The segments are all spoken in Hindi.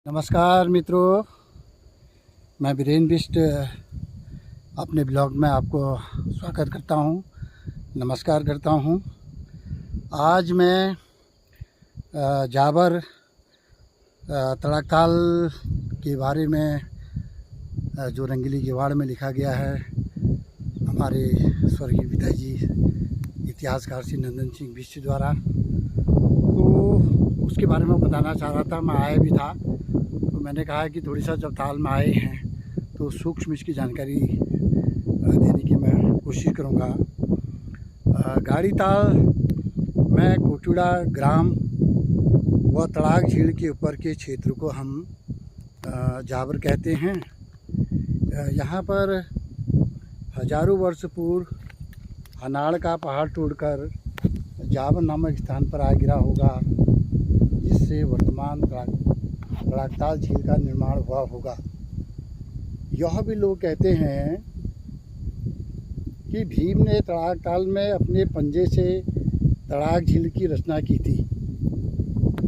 नमस्कार मित्रों, मैं वीरेंद्र बिष्ट अपने ब्लॉग में आपको स्वागत करता हूं, नमस्कार करता हूं। आज मैं जाबर तड़ाकताल के बारे में जो रंगीली किवाड़ में लिखा गया है हमारे स्वर्गीय पिताजी इतिहासकार श्री नंदन सिंह बिष्ट द्वारा, तो उसके बारे में बताना चाह रहा था। मैं आया भी था तो मैंने कहा कि थोड़ी सा जब ताल में आए हैं तो सूक्ष्म इसकी जानकारी देने की मैं कोशिश करूँगा। गाड़ी ताल में कोटुड़ा ग्राम व तड़ाक झील के ऊपर के क्षेत्र को हम जाबर कहते हैं। यहाँ पर हजारों वर्ष पूर्व हनाड़ का पहाड़ टूटकर जाबर नामक स्थान पर आ गिरा होगा, जिससे वर्तमान तड़ाकताल झील का निर्माण हुआ होगा। यह भी लोग कहते हैं कि भीम ने तड़ाकताल में अपने पंजे से तड़ाक झील की रचना की थी।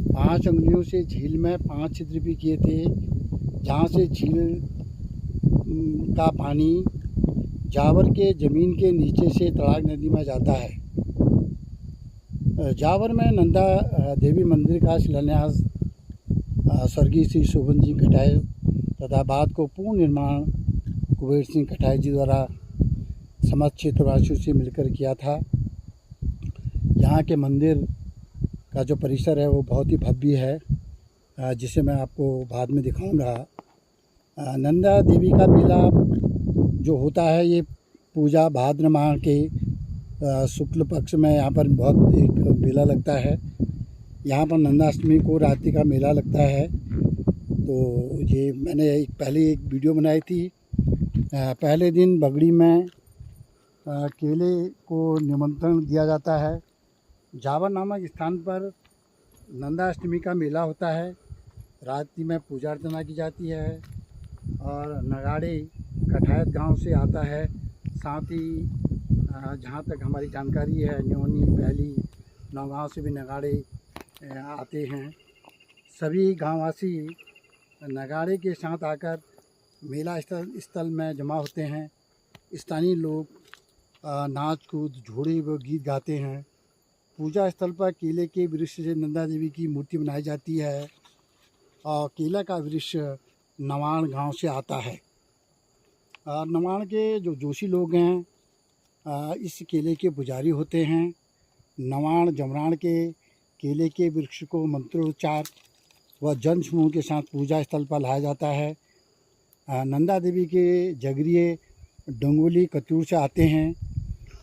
5 अंगुलियों से झील में 5 छिद्र भी किए थे, जहाँ से झील का पानी जाबर के ज़मीन के नीचे से तड़ाक नदी में जाता है। जाबर में नंदा देवी मंदिर का शिलान्यास स्वर्गीय श्री शोभन सिंह कटाई तथा बाद को पूर्ण निर्माण कुबेर सिंह कटाई जी द्वारा समस्त क्षेत्रवासियों से मिलकर किया था। यहाँ के मंदिर का जो परिसर है वो बहुत ही भव्य है, जिसे मैं आपको बाद में दिखाऊंगा। नंदा देवी का मेला जो होता है, ये पूजा भाद्र माह के शुक्ल पक्ष में यहाँ पर बहुत एक मेला लगता है। यहाँ पर नंदाष्टमी को रात्रि का मेला लगता है। तो ये मैंने पहले एक वीडियो बनाई थी। पहले दिन बगड़ी में केले को निमंत्रण दिया जाता है। जाबर नामक स्थान पर नंदाष्टमी का मेला होता है। रात्रि में पूजा अर्चना की जाती है और नगाड़े कठायत गांव से आता है। साथ ही जहाँ तक हमारी जानकारी है, न्योनी पहली नौगांव से भी नगाड़े आते हैं। सभी गांववासी नगाड़े के साथ आकर मेला स्थल में जमा होते हैं। स्थानीय लोग नाच कूद झोड़े व गीत गाते हैं। पूजा स्थल पर केले के वृक्ष से नंदा देवी की मूर्ति बनाई जाती है और केला का वृक्ष नवाण गांव से आता है। नवाण के जो जोशी लोग हैं इस केले के पुजारी होते हैं। नवाण जमराण के केले के वृक्ष को मंत्रोच्चार व जन समूह के साथ पूजा स्थल पर लाया जाता है। नंदा देवी के जगरिए डोंगोली कतूर से आते हैं।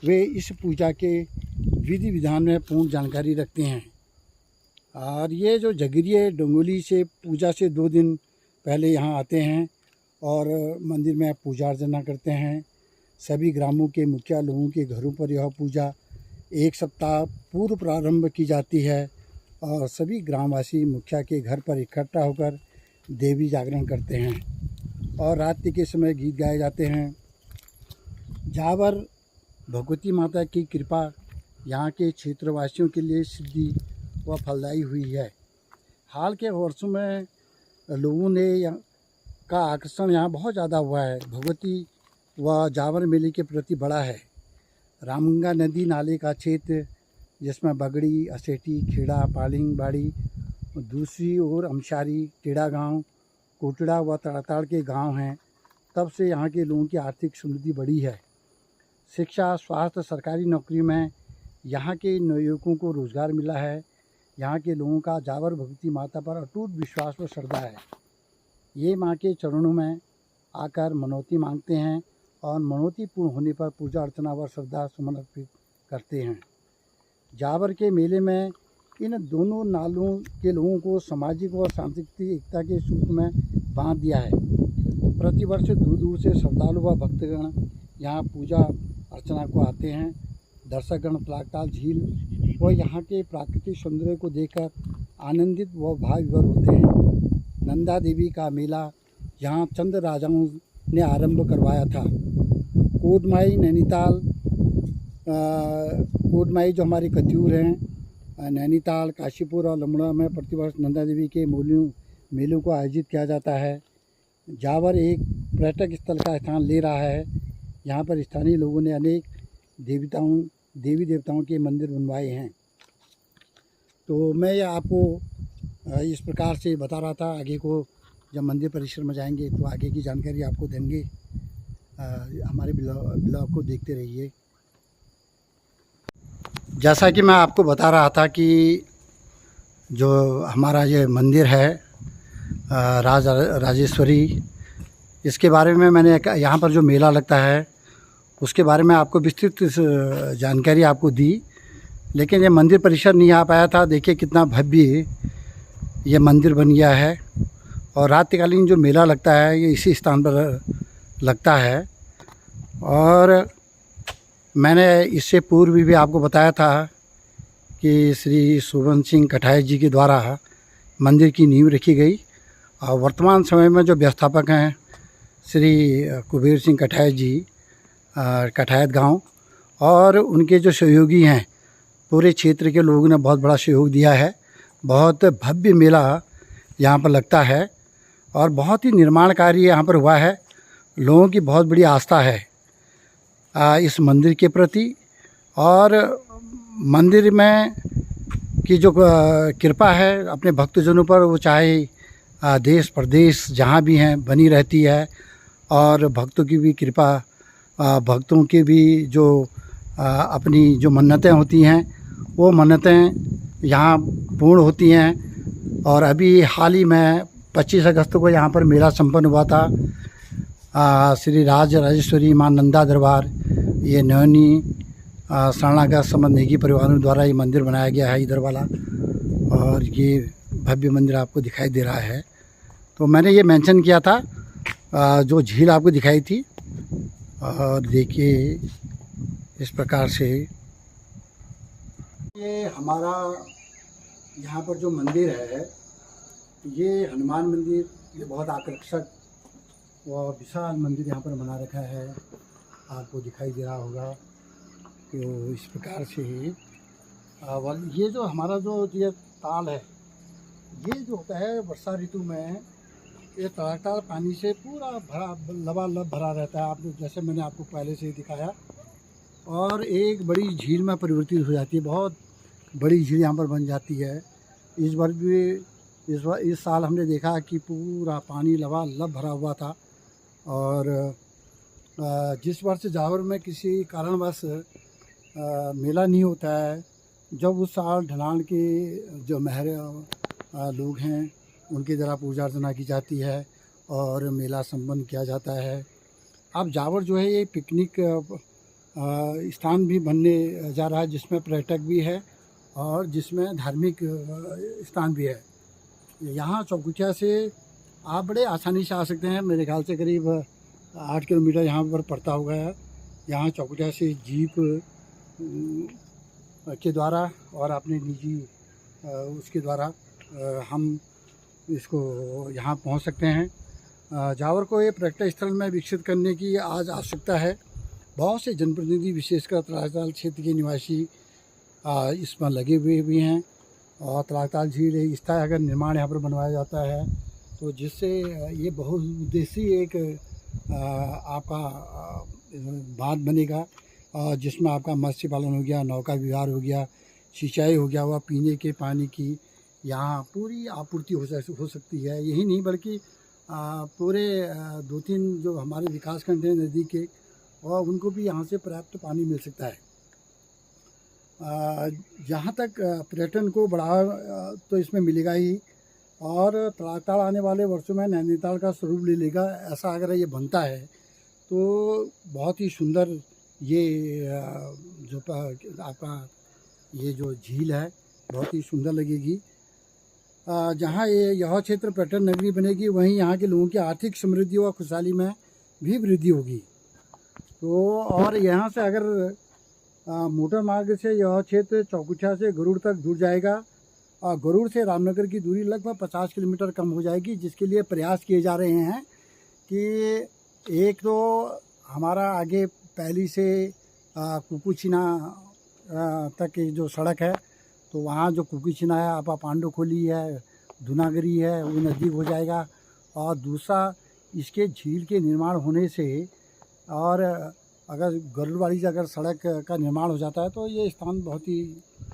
वे इस पूजा के विधि विधान में पूर्ण जानकारी रखते हैं। और ये जो जगरिए डोंगोली से पूजा से 2 दिन पहले यहाँ आते हैं और मंदिर में पूजा अर्चना करते हैं। सभी ग्रामों के मुखिया लोगों के घरों पर यह पूजा 1 सप्ताह पूर्व प्रारंभ की जाती है और सभी ग्रामवासी मुखिया के घर पर इकट्ठा होकर देवी जागरण करते हैं और रात्रि के समय गीत गाए जाते हैं। जाबर भगवती माता की कृपा यहाँ के क्षेत्रवासियों के लिए सिद्धि व फलदायी हुई है। हाल के वर्षों में लोगों ने का आकर्षण यहाँ बहुत ज़्यादा हुआ है। भगवती व जाबर मेले के प्रति बड़ा है। रामगंगा नदी नाले का क्षेत्र, जिसमें बगड़ी, असेटी, खेड़ा, पालिंग बाड़ी, दूसरी ओर अमशारी, टेढ़ा गांव, कोटड़ा व तड़ाकताल के गांव हैं, तब से यहाँ के लोगों की आर्थिक समृद्धि बढ़ी है। शिक्षा, स्वास्थ्य, सरकारी नौकरी में यहाँ के युवकों को रोज़गार मिला है। यहाँ के लोगों का जाबर भगवती माता पर अटूट विश्वास व श्रद्धा है। ये माँ के चरणों में आकर मनौती मांगते हैं और मनौती पूर्ण होने पर पूजा अर्चना व श्रद्धा सुमन अर्पित करते हैं। जाबर के मेले में इन दोनों नालों के लोगों को सामाजिक व सांस्कृतिक एकता के सूत्र में बांध दिया है। प्रतिवर्ष दूर दूर से श्रद्धालु व भक्तगण यहाँ पूजा अर्चना को आते हैं। दर्शकगण तड़ाकताल झील व यहाँ के प्राकृतिक सौंदर्य को देखकर आनंदित व भाव विभोर होते हैं। नंदा देवी का मेला यहाँ चंद राजाओं ने आरंभ करवाया था। कोटमाई नैनीताल कोटमाई जो हमारे कत्यूर हैं, नैनीताल, काशीपुर और लमड़ा में प्रतिवर्ष नंदा देवी के मेलों को आयोजित किया जाता है। जावर एक पर्यटक स्थल का स्थान ले रहा है। यहाँ पर स्थानीय लोगों ने अनेक देवी देवताओं के मंदिर बनवाए हैं। तो मैं ये आपको इस प्रकार से बता रहा था। आगे को जब मंदिर परिसर में जाएंगे तो आगे की जानकारी आपको देंगे। हमारे ब्लॉग को देखते रहिए। जैसा कि मैं आपको बता रहा था कि जो हमारा ये मंदिर है राजेश्वरी, इसके बारे में मैंने यहाँ पर जो मेला लगता है उसके बारे में आपको विस्तृत जानकारी आपको दी, लेकिन ये मंदिर परिसर नहीं आ पाया था। देखिए कितना भव्य ये मंदिर बन गया है। और रात्रिकालीन जो मेला लगता है ये इसी स्थान पर लगता है। और मैंने इससे पूर्व भी आपको बताया था कि श्री शोभन सिंह कठाई जी के द्वारा मंदिर की नींव रखी गई। और वर्तमान समय में जो व्यवस्थापक हैं श्री कुबेर सिंह कठाई जी कठायत गांव, और उनके जो सहयोगी हैं पूरे क्षेत्र के लोगों ने बहुत बड़ा सहयोग दिया है। बहुत भव्य मेला यहाँ पर लगता है और बहुत ही निर्माण कार्य यहाँ पर हुआ है। लोगों की बहुत बड़ी आस्था है इस मंदिर के प्रति, और मंदिर में की जो कृपा है अपने भक्तजनों पर, वो चाहे देश प्रदेश जहाँ भी हैं बनी रहती है। और भक्तों की भी कृपा, भक्तों की भी जो अपनी जो मन्नतें होती हैं वो मन्नतें यहाँ पूर्ण होती हैं। और अभी हाल ही में 25 अगस्त को यहाँ पर मेला संपन्न हुआ था। श्री राजेश्वरी मां नंदा दरबार, ये नैनी शरणागत संबंध नेगी परिवारों द्वारा ये मंदिर बनाया गया है इधर वाला। और ये भव्य मंदिर आपको दिखाई दे रहा है। तो मैंने ये मेंशन किया था जो झील आपको दिखाई थी। और देखिए इस प्रकार से ये हमारा यहाँ पर जो मंदिर है ये हनुमान मंदिर, ये बहुत आकर्षक व विशाल मंदिर यहाँ पर बना रखा है, आपको दिखाई दे रहा होगा। तो इस प्रकार से ये जो हमारा जो ये ताल है, ये जो होता है वर्षा ऋतु में, ये तड़ाकदार पानी से पूरा भरा लबालब भरा रहता है। आपने जैसे मैंने आपको पहले से ही दिखाया, और एक बड़ी झील में परिवर्तित हो जाती है। बहुत बड़ी झील यहाँ पर बन जाती है। इस बार भी इस साल हमने देखा कि पूरा पानी लबालब भरा हुआ था। और जिस वर्ष जावर में किसी कारणवश मेला नहीं होता है, जब उस साल ढलान के जो महरे लोग हैं उनके द्वारा पूजा अर्चना की जाती है और मेला संपन्न किया जाता है। अब जावर जो है ये पिकनिक स्थान भी बनने जा रहा है, जिसमें पर्यटक भी है और जिसमें धार्मिक स्थान भी है। यहाँ चौकुटिया से आप बड़े आसानी से आ सकते हैं। मेरे ख्याल से करीब 8 किलोमीटर यहाँ पर पड़ता होगा। यहाँ चौकुटिया से जीप के द्वारा और अपने निजी उसके द्वारा हम इसको यहाँ पहुँच सकते हैं। जावर को ये पर्यटक स्थल में विकसित करने की आज आवश्यकता है। बहुत से जनप्रतिनिधि, विशेषकर तलाकताल क्षेत्र के निवासी इसमें लगे हुए भी हैं। और तलाकताल झील इसका अगर निर्माण यहाँ पर बनवाया जाता है तो जिससे ये बहुउद्देशीय एक आपका बांध बनेगा, जिसमें आपका मत्स्य पालन हो गया, नौका विहार हो गया, सिंचाई हो गया, वह पीने के पानी की यहाँ पूरी आपूर्ति हो सकती है। यही नहीं बल्कि पूरे 2-3 जो हमारे विकासखंड हैं नदी के, और उनको भी यहाँ से पर्याप्त पानी मिल सकता है। जहाँ तक पर्यटन को बढ़ावा तो इसमें मिलेगा ही, और तलाकताल आने वाले वर्षों में नैनीताल का स्वरूप ले लेगा। ऐसा अगर ये बनता है तो बहुत ही सुंदर ये जो आपका ये जो झील है बहुत ही सुंदर लगेगी। जहाँ यह क्षेत्र पर्यटन नगरी बनेगी, वहीं यहाँ के लोगों की आर्थिक समृद्धि व खुशहाली में भी वृद्धि होगी। तो और यहाँ से अगर मोटर मार्ग से यह क्षेत्र चौकुटिया से गरुड़ तक जुड़ जाएगा, और गरुड़ से रामनगर की दूरी लगभग 50 किलोमीटर कम हो जाएगी। जिसके लिए प्रयास किए जा रहे हैं कि एक तो हमारा आगे पहली से कुकुचिना तक की जो सड़क है, तो वहाँ जो कुकुचिना है, आपा पांडुखोली है, दुनागरी है वो नज़दीक हो जाएगा। और दूसरा, इसके झील के निर्माण होने से और अगर गरुड़बाड़ी से अगर सड़क का निर्माण हो जाता है तो ये स्थान बहुत ही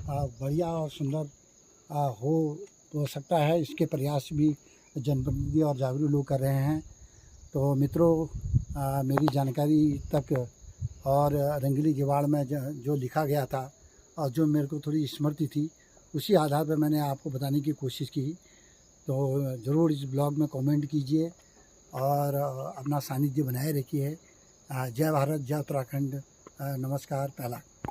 बढ़िया और सुंदर हो सकता है। इसके प्रयास भी जनप्रतिनिधि और जागरूक लोग कर रहे हैं। तो मित्रों, मेरी जानकारी तक और रंगीली किवाड़ में जो लिखा गया था और जो मेरे को थोड़ी स्मृति थी, उसी आधार पर मैंने आपको बताने की कोशिश की। तो ज़रूर इस ब्लॉग में कमेंट कीजिए और अपना सानिध्य बनाए रखिए। जय भारत, जय उत्तराखंड, नमस्कार, पहला।